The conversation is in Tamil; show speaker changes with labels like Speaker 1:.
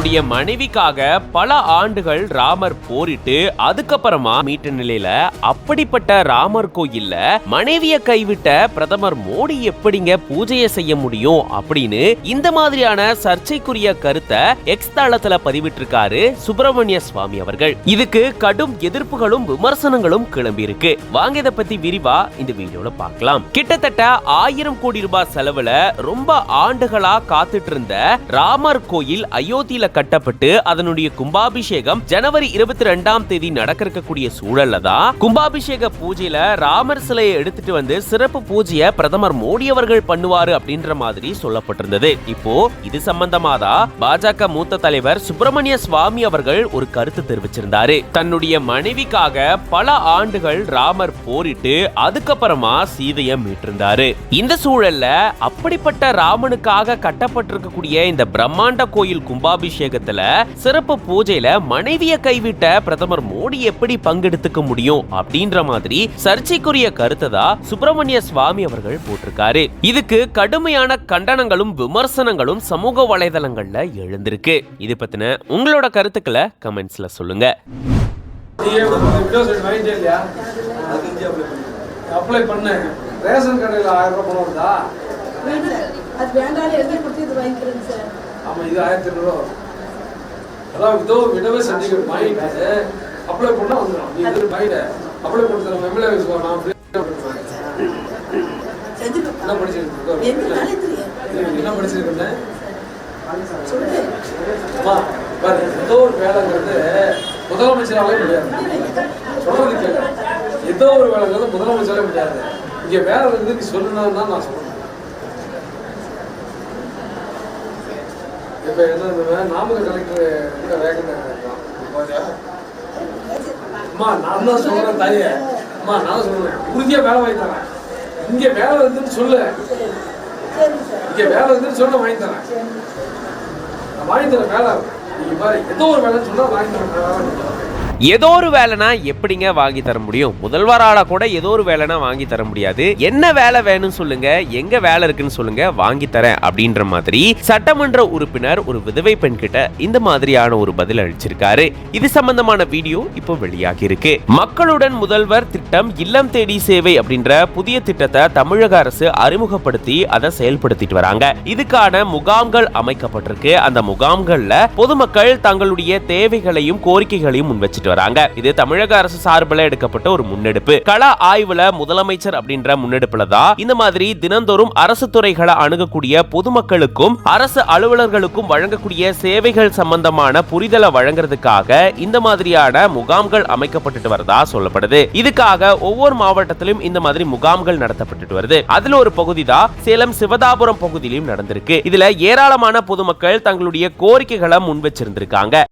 Speaker 1: தன்னுடைய மனைவிக்காக பல ஆண்டுகள் ராமர் போரிட்டு அதுக்கப்புறமா மீட்ட நிலையில அப்படிப்பட்ட ராமர் கோயில்ல மனைவிய கைவிட்ட பிரதமர் மோடி எப்படிங்க பூஜையை செய்ய முடியும் அப்படின்னு இந்த மாதிரியான சர்ச்சைக்குரிய கருத்தை எக்ஸ் தளத்துல பதிவிட்டிருக்காரு சுப்பிரமணிய சுவாமி அவர்கள். இதுக்கு கடும் எதிர்ப்புகளும் விமர்சனங்களும் கிளம்பி இருக்கு. வாங்க இதை பத்தி விரிவா இந்த வீடியோல பார்க்கலாம். கிட்டத்தட்ட 1000 கோடி ரூபாய் செலவுல ரொம்ப ஆண்டுகளா காத்துட்டு இருந்த ராமர் கோயில் அயோத்தியில கட்டப்பட்டு அதனுடைய கும்பாபிஷேகம் ஜனவரி 22ஆம் தேதி நடக்க இருக்கக்கூடிய சூழல்ல தான் கும்பாபிஷேக பூஜையில ராமர் சிலையை எடுத்துட்டு வந்து சிறப்பு பூஜையை பிரதமர் மோடி அவர்கள் பண்ணுவாரு அப்படின்ற மாதிரி சொல்லப்பட்டிருந்தது. இப்போ இது சம்பந்தமா தான் பாஜக மூத்த தலைவர் சுப்பிரமணிய சுவாமி அவர்கள் ஒரு கருத்து தெரிவிச்சிருந்தாரு. தன்னுடைய மனைவிக்காக பல ஆண்டுகள் ராமர் போரிட்டு அதுக்கப்புறமா சீதையை மீட்டிருந்தாரு. இந்த சூழல்ல அப்படிப்பட்ட ராமனுக்காக கட்டப்பட்டிருக்கக்கூடிய இந்த பிரம்மாண்ட கோயில் கும்பாபிஷேகத்துல சிறப்பு பூஜையில மனைவியை கைவிட்ட பிரதமர் மோடி எப்படி பங்கெடுத்துக்க முடியும் அப்படின்ற மாதிரி சர்ச்சைக்குரிய கருத்தை தான் சுப்பிரமணிய சுவாமி அவர்கள் போட்டிருக்காரு. இதுக்கு கடுமையான கண்டனங்களும் விமர்சனங்களும் சமூக வலைதளங்கள்ல எழுந்திருக்கு. இது பத்தின உங்களோட கருத்துக்களை கமெண்ட்ஸ்ல சொல்லுங்க.
Speaker 2: அப்ளை பண்ண ரேஷன் கடையில் 1000 ரூபாய் பணம் வருதா?
Speaker 3: அது வேண்டாம் எழுதி கொடுத்து இது வாங்கிக்கிறேன் சார்.
Speaker 2: ஆமா, இது 1200 ரூபா. அதான் விடவே சர்டிஃபிகேட் வாங்கிட்டு அப்ளை பண்ணா வந்துடும். நீ இது வாங்கிட்ட அப்ளை பண்ணி எம்எல்ஏ நான் என்ன படிச்சிருக்கேன் என்ன படிச்சிருக்கேன் ஏதோ ஒரு வேலைங்கிறது முதலமைச்சராலே முடியாது. சொல்றது கேட்க ஏதோ ஒரு வேலைங்கிறது முதலமைச்சராலே முடியாது. இங்க வேலை இருந்து நீ சொல்லணும்னு தான் நான் சொல்றேன். இப்ப என்ன நாமக்கல் கலெக்டர் வேகன்ட் அம்மா நான் தான் சொல்றேன் தாயே. அம்மா நான் சொல்றேன் உறுதியா வேலை வாங்கி தரேன். இங்க வேலை இருக்குன்னு சொல்லு. இங்க வேலை இருக்குன்னு சொல்ல வாங்கி தரேன். நான் வாங்கி தரேன் வேலை. நீங்க பாரு ஏதோ ஒரு வேலைன்னு சொன்னா வாங்கி தரேன்.
Speaker 1: ஏதோ ஒரு வேலைனா எப்படிங்க வாங்கி தர முடியும்? முதல்வரால கூட ஏதோ ஒரு வேலைனா வாங்கி தர முடியாது. என்ன வேலை வேணும்னு சொல்லுங்க, எங்க வேலை இருக்குன்னு சொல்லுங்க, வாங்கி தரேன் அப்படின்ற மாதிரி சட்டமன்ற உறுப்பினர் ஒரு விதவை பெண் கிட்ட இந்த மாதிரியான ஒரு பதில் அளிச்சிருக்காரு. இது சம்பந்தமான வீடியோ இப்போ வெளியாகி இருக்கு. மக்களுடன் முதல்வர் திட்டம் இல்லம் தேடி சேவை அப்படின்ற புதிய திட்டத்தை தமிழக அரசு அறிமுகப்படுத்தி அதை செயல்படுத்திட்டு வராங்க. இதுக்கான முகாம்கள் அமைக்கப்பட்டிருக்கு. அந்த முகாம்கள்ல பொதுமக்கள் தங்களுடைய தேவைகளையும் கோரிக்கைகளையும் முன்வச்சு வராங்க. இது தமிழக அரசு சார்பில் எடுக்கப்பட்ட ஒரு முன்னெடுப்பு. கள ஆய்வுல முதலமைச்சர் அப்படின்ற முன்னெடுப்புல தான் இந்த மாதிரி தினந்தோறும் அரசு துறைகளை அணுகக்கூடிய பொதுமக்களுக்கும் அரசு அலுவலர்களுக்கும் வழங்கக்கூடிய சேவைகள் சம்பந்தமான புரிதலை வழங்குறதுக்காக இந்த மாதிரியான முகாம்கள் அமைக்கப்பட்டு வரதா சொல்லப்படுது. இதுக்காக ஒவ்வொரு மாவட்டத்திலும் இந்த மாதிரி முகாம்கள் நடத்தப்பட்டு வருது. அதுல ஒரு பகுதி தான் சேலம் சிவதாபுரம் பகுதியிலும் நடந்திருக்கு. இதுல ஏராளமான பொதுமக்கள் தங்களுடைய கோரிக்கைகளை முன் வச்சிருந்திருக்காங்க.